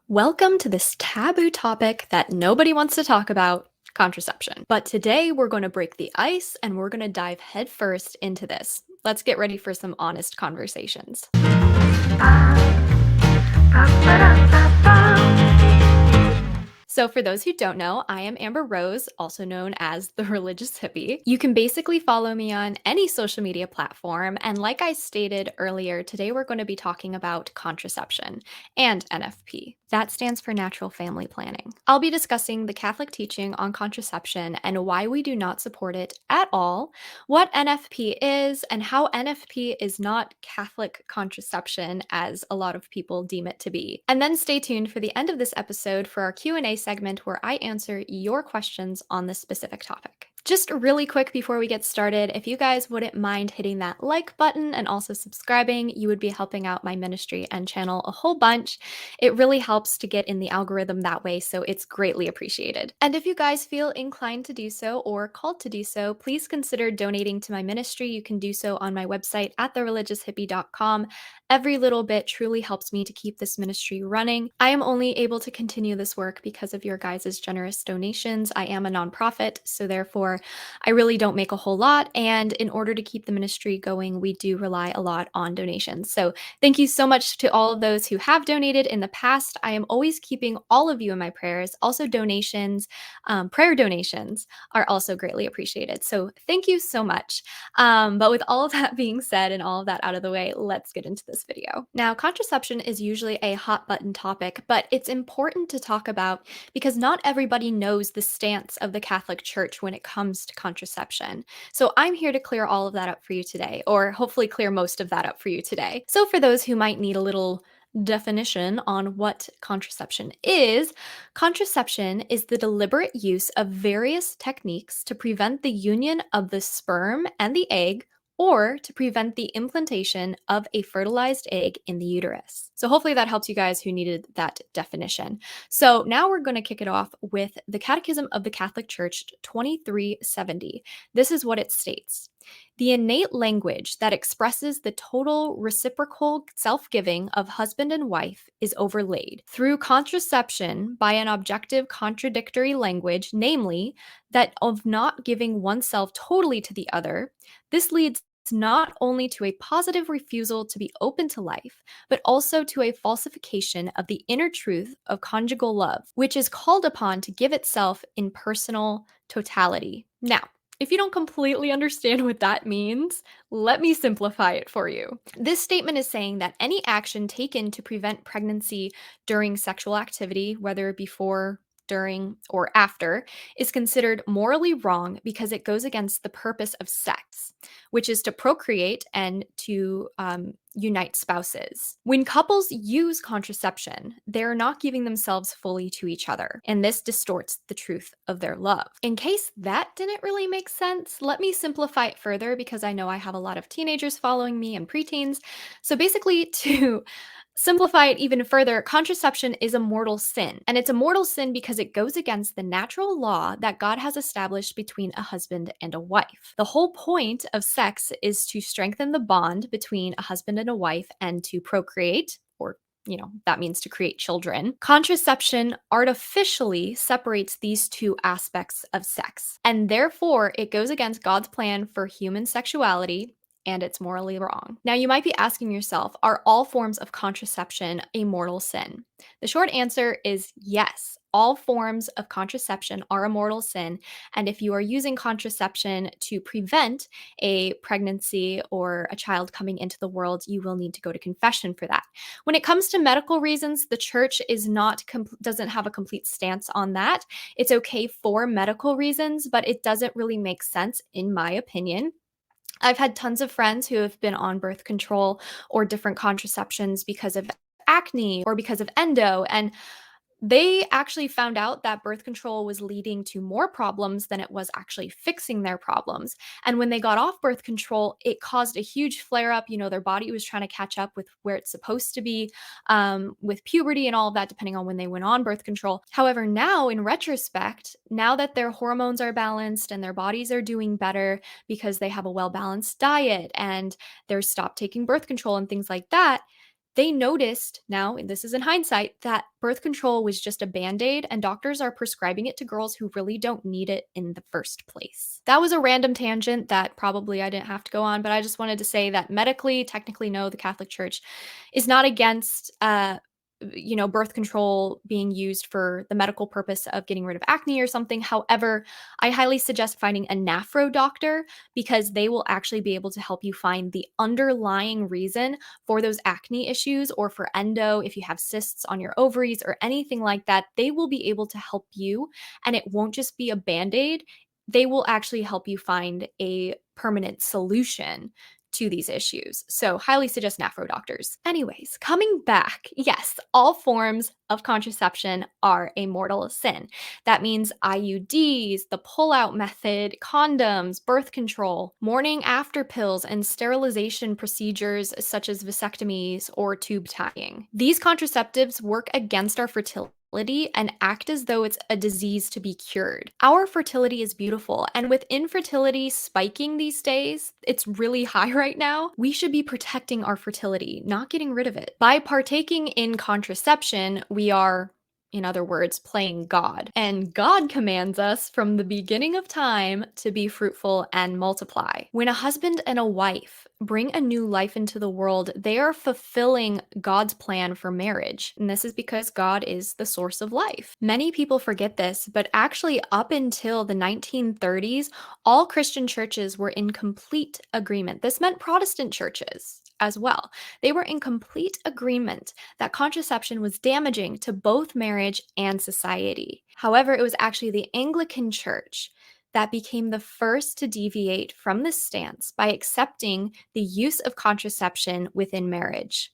Welcome to this taboo topic that nobody wants to talk about, contraception. But today we're going to break the ice and we're going to dive headfirst into this. Let's get ready for some honest conversations. So for those who don't know, I am Amber Rose, also known as the Religious Hippie. You can basically follow me on any social media platform, and like I stated earlier, today we're going to be talking about contraception and NFP. That stands for natural family planning. I'll be discussing the Catholic teaching on contraception and why we do not support it at all, what NFP is, and how NFP is not Catholic contraception as a lot of people deem it to be. And then stay tuned for the end of this episode for our Q&A segment where I answer your questions on this specific topic. Just really quick before we get started, if you guys wouldn't mind hitting that like button and also subscribing, you would be helping out my ministry and channel a whole bunch. It really helps to get in the algorithm that way, so it's greatly appreciated. And if you guys feel inclined to do so or called to do so, please consider donating to my ministry. You can do so on my website at thereligioushippie.com. Every little bit truly helps me to keep this ministry running. I am only able to continue this work because of your guys' generous donations. I am a nonprofit, so therefore I really don't make a whole lot. And in order to keep the ministry going, we do rely a lot on donations. So thank you so much to all of those who have donated in the past. I am always keeping all of you in my prayers. Also, donations, prayer donations are also greatly appreciated. So thank you so much. But with all of that being said and all of that out of the way, let's get into this video. Now, contraception is usually a hot button topic, but it's important to talk about because not everybody knows the stance of the Catholic Church when it comes to contraception. So I'm here to clear all of that up for you today, or hopefully clear most of that up for you today. So for those who might need a little definition on what contraception is, contraception is the deliberate use of various techniques to prevent the union of the sperm and the egg or to prevent the implantation of a fertilized egg in the uterus. So hopefully that helps you guys who needed that definition. So now we're going to kick it off with the Catechism of the Catholic Church 2370. This is what it states. The innate language that expresses the total reciprocal self-giving of husband and wife is overlaid through contraception by an objective contradictory language, namely that of not giving oneself totally to the other. This leads not only to a positive refusal to be open to life, but also to a falsification of the inner truth of conjugal love, which is called upon to give itself in personal totality. Now, if you don't completely understand what that means, let me simplify it for you. This statement is saying that any action taken to prevent pregnancy during sexual activity, whether before, during, or after, is considered morally wrong because it goes against the purpose of sex, which is to procreate and to unite spouses. When couples use contraception, they're not giving themselves fully to each other, and this distorts the truth of their love. In case that didn't really make sense, let me simplify it further because I know I have a lot of teenagers following me and preteens. So basically, to simplify it even further, contraception is a mortal sin. And it's a mortal sin because it goes against the natural law that God has established between a husband and a wife. The whole point of sex is to strengthen the bond between a husband and a wife and to procreate, or that means to create children. Contraception artificially separates these two aspects of sex, and therefore it goes against God's plan for human sexuality, and it's morally wrong. Now, you might be asking yourself, are all forms of contraception a mortal sin? The short answer is yes. All forms of contraception are a mortal sin, and if you are using contraception to prevent a pregnancy or a child coming into the world, you will need to go to confession for that. When it comes to medical reasons, the church doesn't have a complete stance on that. It's okay for medical reasons, but it doesn't really make sense, in my opinion. I've had tons of friends who have been on birth control or different contraceptions because of acne or because of endo, and they actually found out that birth control was leading to more problems than it was actually fixing their problems. And when they got off birth control, it caused a huge flare up. Their body was trying to catch up with where it's supposed to be, with puberty and all of that, depending on when they went on birth control. However, now in retrospect, now that their hormones are balanced and their bodies are doing better because they have a well-balanced diet and they're stopped taking birth control and things like that, They noticed, now, and this is in hindsight, that birth control was just a band-aid and doctors are prescribing it to girls who really don't need it in the first place. That was a random tangent that probably I didn't have to go on, but I just wanted to say that medically, technically, no, the Catholic Church is not against birth control being used for the medical purpose of getting rid of acne or something. However, I highly suggest finding a nephro doctor because they will actually be able to help you find the underlying reason for those acne issues, or for endo, if you have cysts on your ovaries or anything like that. They will be able to help you, and it won't just be a band-aid. They will actually help you find a permanent solution to these issues. So, highly suggest nephro doctors. Anyways, coming back, yes, all forms of contraception are a mortal sin. That means IUDs, the pull-out method, condoms, birth control, morning after pills, and sterilization procedures such as vasectomies or tube tying. These contraceptives work against our fertility and act as though it's a disease to be cured. Our fertility is beautiful, and with infertility spiking these days, it's really high right now. We should be protecting our fertility, not getting rid of it. By partaking in contraception, we are, in other words, playing God. And God commands us from the beginning of time to be fruitful and multiply. When a husband and a wife bring a new life into the world, they are fulfilling God's plan for marriage. And this is because God is the source of life. Many people forget this, but actually, up until the 1930s, all Christian churches were in complete agreement. This meant Protestant churches as well. They were in complete agreement that contraception was damaging to both marriage and society. However, it was actually the Anglican Church that became the first to deviate from this stance by accepting the use of contraception within marriage.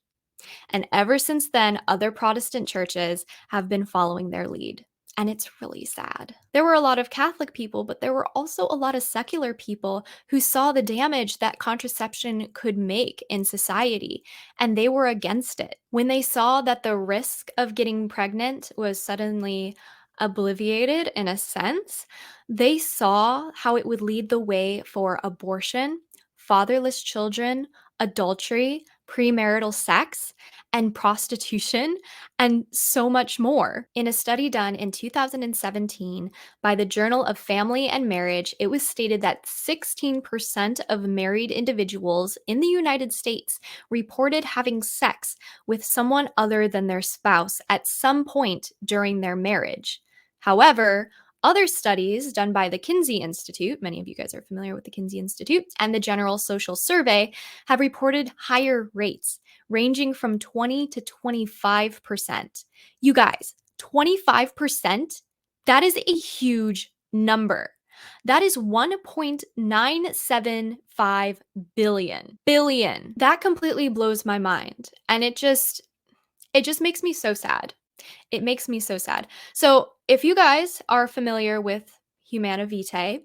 And ever since then, other Protestant churches have been following their lead. And it's really sad. There were a lot of Catholic people, but there were also a lot of secular people who saw the damage that contraception could make in society, and they were against it. When they saw that the risk of getting pregnant was suddenly obliviated in a sense, they saw how it would lead the way for abortion, fatherless children, adultery, premarital sex, and prostitution, and so much more. In a study done in 2017 by the Journal of Family and Marriage, it was stated that 16% of married individuals in the United States reported having sex with someone other than their spouse at some point during their marriage. However, other studies done by the Kinsey Institute, many of you guys are familiar with the Kinsey Institute, and the General Social Survey have reported higher rates, ranging from 20 to 25%. You guys, 25%? That is a huge number. That is 1.975 billion. That completely blows my mind. And it just makes me so sad. It makes me so sad. So, if you guys are familiar with Humana Vitae,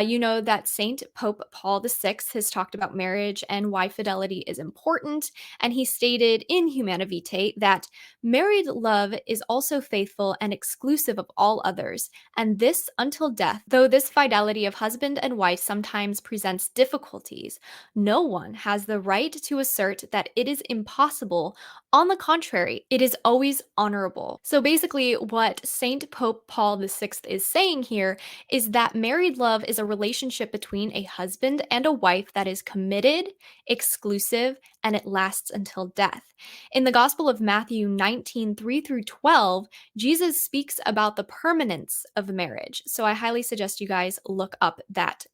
you know that Saint Pope Paul VI has talked about marriage and why fidelity is important. And he stated in Humana Vitae that married love is also faithful and exclusive of all others, and this until death. Though this fidelity of husband and wife sometimes presents difficulties, no one has the right to assert that it is impossible. On the contrary, it is always honorable. So basically, what Saint Pope Paul VI is saying here is that married love is a relationship between a husband and a wife that is committed, exclusive, and it lasts until death. In the Gospel of Matthew 19:3-12, Jesus speaks about the permanence of marriage. So I highly suggest you guys look up that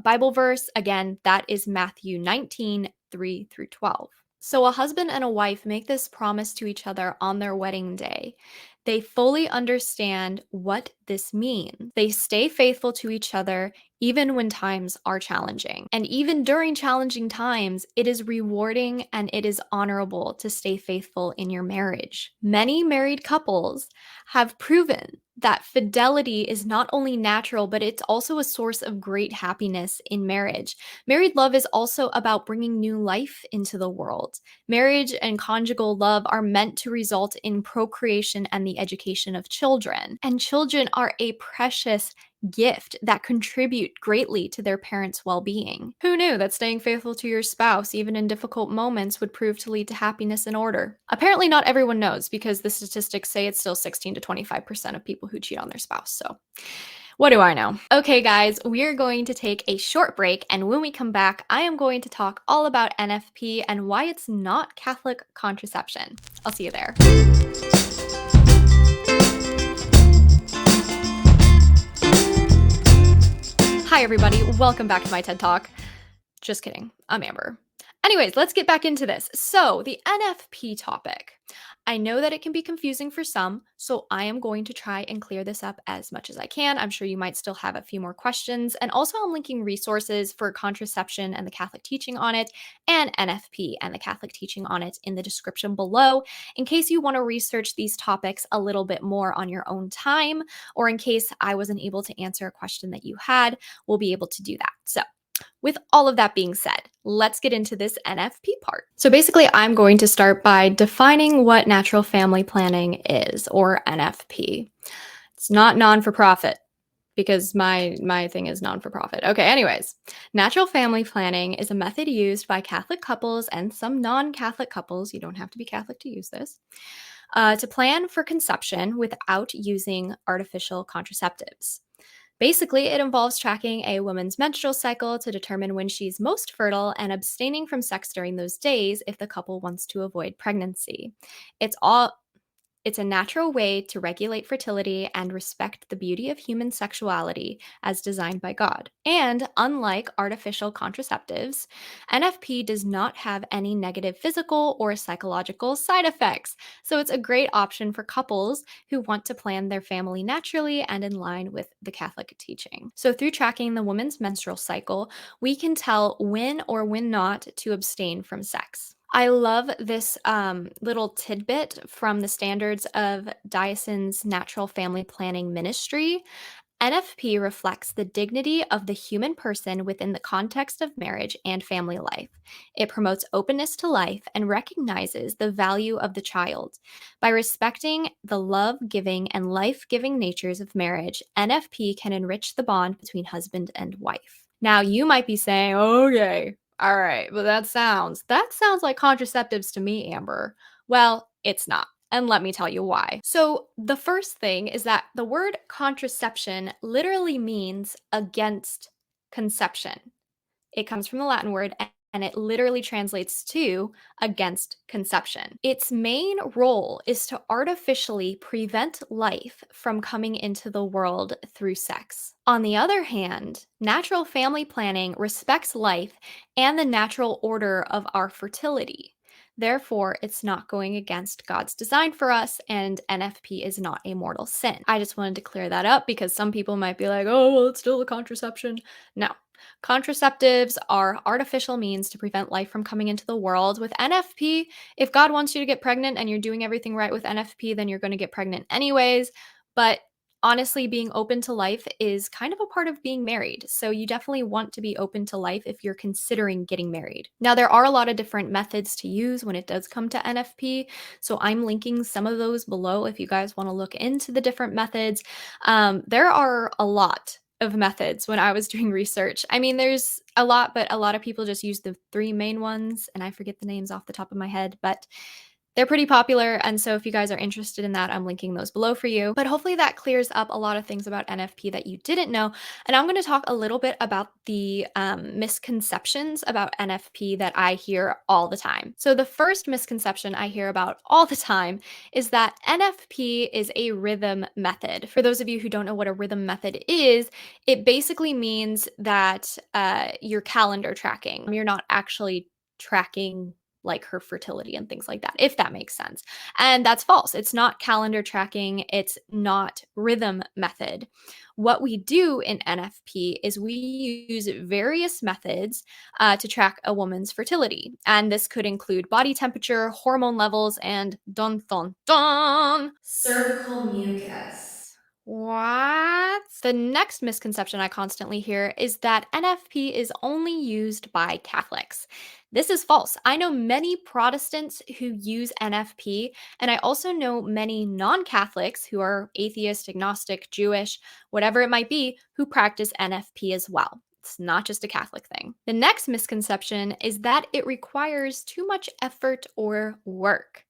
Bible verse. Again, that is Matthew 19:3-12. So a husband and a wife make this promise to each other on their wedding day. They fully understand what this means. They stay faithful to each other even when times are challenging. And even during challenging times, it is rewarding and it is honorable to stay faithful in your marriage. Many married couples have proven that fidelity is not only natural, but it's also a source of great happiness in marriage. Married love is also about bringing new life into the world. Marriage and conjugal love are meant to result in procreation and the education of children. And children are a precious gift that contribute greatly to their parents' well-being. Who knew that staying faithful to your spouse, even in difficult moments, would prove to lead to happiness and order? Apparently not everyone knows, because the statistics say it's still 16 to 25% of people who cheat on their spouse, so what do I know? Okay, guys, we are going to take a short break, and when we come back, I am going to talk all about NFP and why it's not Catholic contraception. I'll see you there. Hi, everybody. Welcome back to my TED Talk. Just kidding. I'm Amber. Anyways, let's get back into this. So, the NFP topic. I know that it can be confusing for some, so I am going to try and clear this up as much as I can. I'm sure you might still have a few more questions. And also, I'm linking resources for contraception and the Catholic teaching on it, and NFP and the Catholic teaching on it in the description below, in case you want to research these topics a little bit more on your own time, or in case I wasn't able to answer a question that you had, we'll be able to do that. So, with all of that being said, let's get into this NFP part. So basically, I'm going to start by defining what natural family planning is, or NFP. It's not non-for-profit, because my thing is non-for-profit. Okay, anyways, natural family planning is a method used by Catholic couples and some non-Catholic couples, you don't have to be Catholic to use this, to plan for conception without using artificial contraceptives. Basically, it involves tracking a woman's menstrual cycle to determine when she's most fertile and abstaining from sex during those days if the couple wants to avoid pregnancy. It's all it's a natural way to regulate fertility and respect the beauty of human sexuality as designed by God. And unlike artificial contraceptives, NFP does not have any negative physical or psychological side effects. So it's a great option for couples who want to plan their family naturally and in line with the Catholic teaching. So through tracking the woman's menstrual cycle, we can tell when or when not to abstain from sex. I love this little tidbit from the Standards of Diocesan's Natural Family Planning Ministry. NFP reflects the dignity of the human person within the context of marriage and family life. It promotes openness to life and recognizes the value of the child. By respecting the love giving and life giving natures of marriage, NFP can enrich the bond between husband and wife. Now, you might be saying, okay, all right, but that sounds like contraceptives to me, Amber. Well, it's not. And let me tell you why. So, the first thing is that the word contraception literally means against conception. It comes from the Latin word, and it literally translates to against conception. Its main role is to artificially prevent life from coming into the world through sex. On the other hand, natural family planning respects life and the natural order of our fertility. Therefore, it's not going against God's design for us, and NFP is not a mortal sin. I just wanted to clear that up because some people might be like, oh, well, it's still a contraception. No. Contraceptives are artificial means to prevent life from coming into the world. With NFP, if God wants you to get pregnant and you're doing everything right with NFP, then you're going to get pregnant anyways. But honestly, being open to life is kind of a part of being married. So you definitely want to be open to life if you're considering getting married. Now, there are a lot of different methods to use when it does come to NFP. So I'm linking some of those below if you guys want to look into the different methods. There are a lot of methods when I was doing research. I mean, there's a lot, but a lot of people just use the three main ones, and I forget the names off the top of my head, but they're pretty popular, and so if you guys are interested in that, I'm linking those below for you. But hopefully that clears up a lot of things about NFP that you didn't know. And I'm going to talk a little bit about the misconceptions about NFP that I hear all the time. So the first misconception I hear about all the time is that NFP is a rhythm method. For those of you who don't know what a rhythm method is, it basically means that you're calendar tracking. You're not actually tracking like her fertility and things like that, if that makes sense. And that's false. It's not calendar tracking, it's not rhythm method. What we do in NFP is we use various methods to track a woman's fertility. And this could include body temperature, hormone levels, and dun dun dun, cervical mucus. What? The next misconception I constantly hear is that NFP is only used by Catholics. This is false. I know many Protestants who use NFP, and I also know many non Catholics who are atheist, agnostic, Jewish, whatever it might be, who practice NFP as well. It's not just a Catholic thing. The next misconception is that it requires too much effort or work.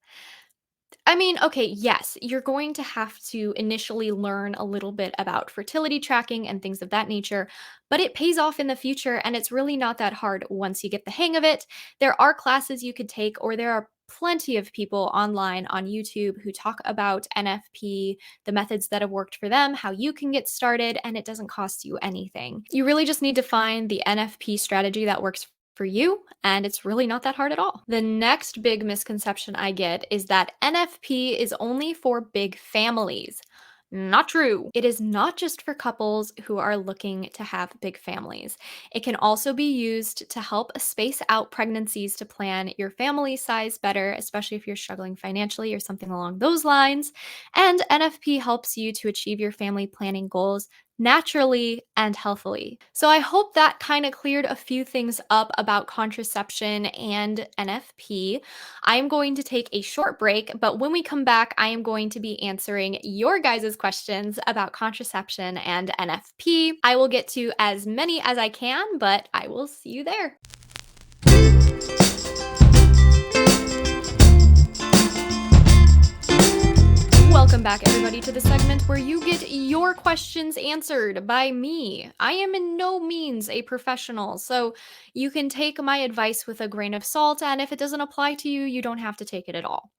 I mean, okay, yes, you're going to have to initially learn a little bit about fertility tracking and things of that nature, but it pays off in the future and it's really not that hard once you get the hang of it. There are classes you could take, or there are plenty of people online on YouTube who talk about NFP, the methods that have worked for them, how you can get started, and it doesn't cost you anything. You really just need to find the NFP strategy that works for you, and it's really not that hard at all. The next big misconception I get is that NFP is only for big families. Not true. It is not just for couples who are looking to have big families. It can also be used to help space out pregnancies to plan your family size better, especially if you're struggling financially or something along those lines. And NFP helps you to achieve your family planning goals naturally and healthily. So I hope that kind of cleared a few things up about contraception and NFP. I am going to take a short break, but when we come back, I am going to be answering your guys' questions about contraception and NFP. I will get to as many as I can, but I will see you there. Welcome back, everybody, to the segment where you get your questions answered by me. I am in no means a professional, so you can take my advice with a grain of salt, and if it doesn't apply to you, you don't have to take it at all.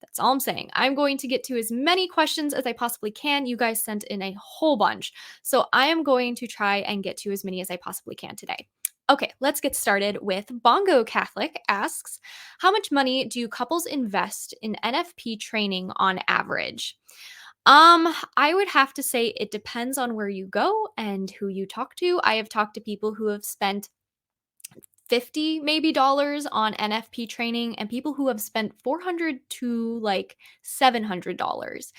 That's all I'm saying. I'm going to get to as many questions as I possibly can. You guys sent in a whole bunch, so I am going to try and get to as many as I possibly can today. Okay, let's get started with Bongo Catholic asks, how much money do couples invest in NFP training on average? I would have to say it depends on where you go and who you talk to. I have talked to people who have spent 50 maybe dollars on NFP training and people who have spent 400 to like $700.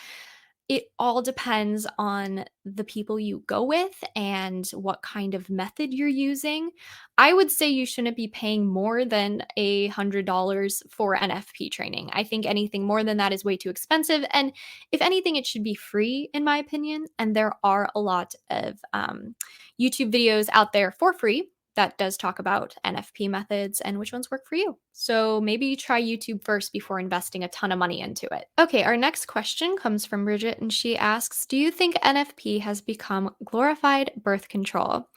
It all depends on the people you go with and what kind of method you're using. I would say you shouldn't be paying more than $100 for NFP training. I think anything more than that is way too expensive. And if anything, it should be free, in my opinion. And there are a lot of YouTube videos out there for free that does talk about NFP methods and which ones work for you. So maybe you try YouTube first before investing a ton of money into it. Okay, our next question comes from Bridget, and she asks, do you think NFP has become glorified birth control?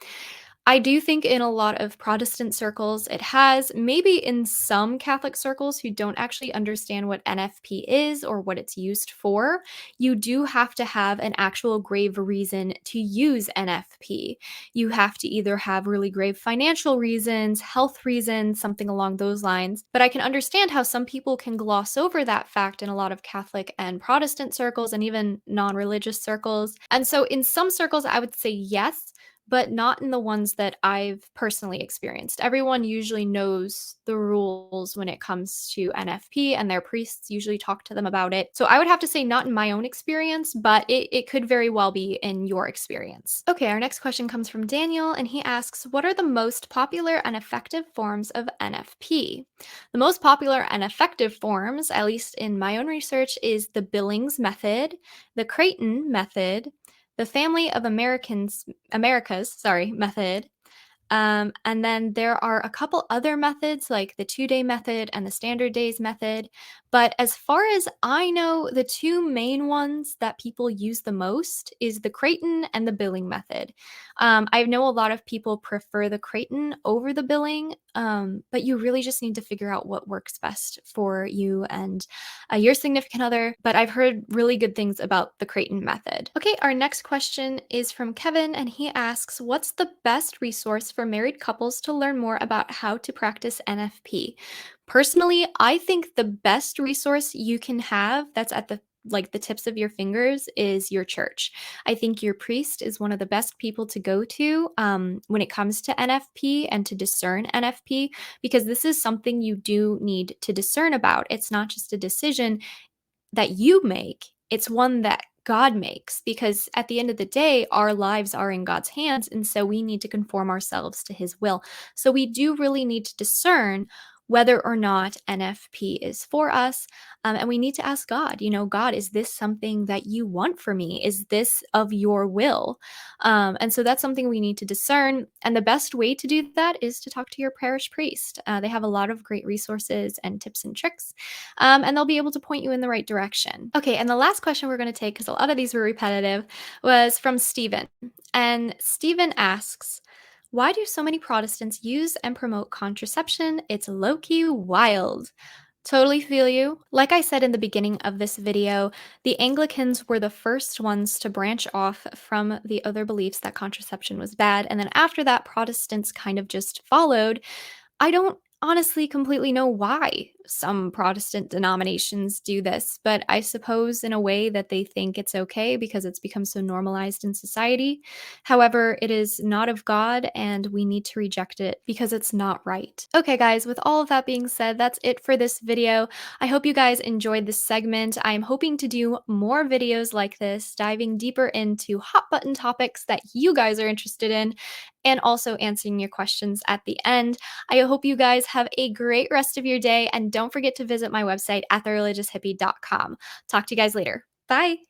I do think in a lot of Protestant circles it has, maybe in some Catholic circles who don't actually understand what NFP is or what it's used for. You do have to have an actual grave reason to use NFP. You have to either have really grave financial reasons, health reasons, something along those lines. But I can understand how some people can gloss over that fact in a lot of Catholic and Protestant circles and even non religious circles. And so in some circles, I would say yes, but not in the ones that I've personally experienced. Everyone usually knows the rules when it comes to NFP, and their priests usually talk to them about it. So I would have to say not in my own experience, but it could very well be in your experience. Okay, our next question comes from Daniel, and he asks, what are the most popular and effective forms of NFP? The most popular and effective forms, at least in my own research, is the Billings method, the Creighton method, the Family of Americas method. And then there are a couple other methods like the 2-day method and the standard days method. But as far as I know, the two main ones that people use the most is the Creighton and the billing method. I know a lot of people prefer the Creighton over the billing, but you really just need to figure out what works best for you and your significant other. But I've heard really good things about the Creighton method. Okay, our next question is from Kevin, and he asks, what's the best resource for married couples to learn more about how to practice NFP? Personally, I think the best resource you can have that's at the tips of your fingers is your church. I think your priest is one of the best people to go to when it comes to NFP and to discern NFP, because this is something you do need to discern about. It's not just a decision that you make, it's one that God makes, because at the end of the day, our lives are in God's hands. And so we need to conform ourselves to his will. So we do really need to discern whether or not NFP is for us. And we need to ask God, God, is this something that you want for me? Is this of your will? And so that's something we need to discern. And the best way to do that is to talk to your parish priest. They have a lot of great resources and tips and tricks, and they'll be able to point you in the right direction. Okay, and the last question we're going to take, because a lot of these were repetitive, was from Stephen. And Stephen asks, why do so many Protestants use and promote contraception? It's low key wild. Totally feel you. Like I said in the beginning of this video, the Anglicans were the first ones to branch off from the other beliefs that contraception was bad. And then after that, Protestants kind of just followed. I don't honestly completely know why some Protestant denominations do this, but I suppose in a way that they think it's okay because it's become so normalized in society. However, it is not of God and we need to reject it because it's not right. Okay, guys, with all of that being said, that's it for this video. I hope you guys enjoyed this segment. I'm hoping to do more videos like this, diving deeper into hot button topics that you guys are interested in, and also answering your questions at the end. I hope you guys have a great rest of your day, and don't forget to visit my website at thereligioushippie.com. Talk to you guys later. Bye.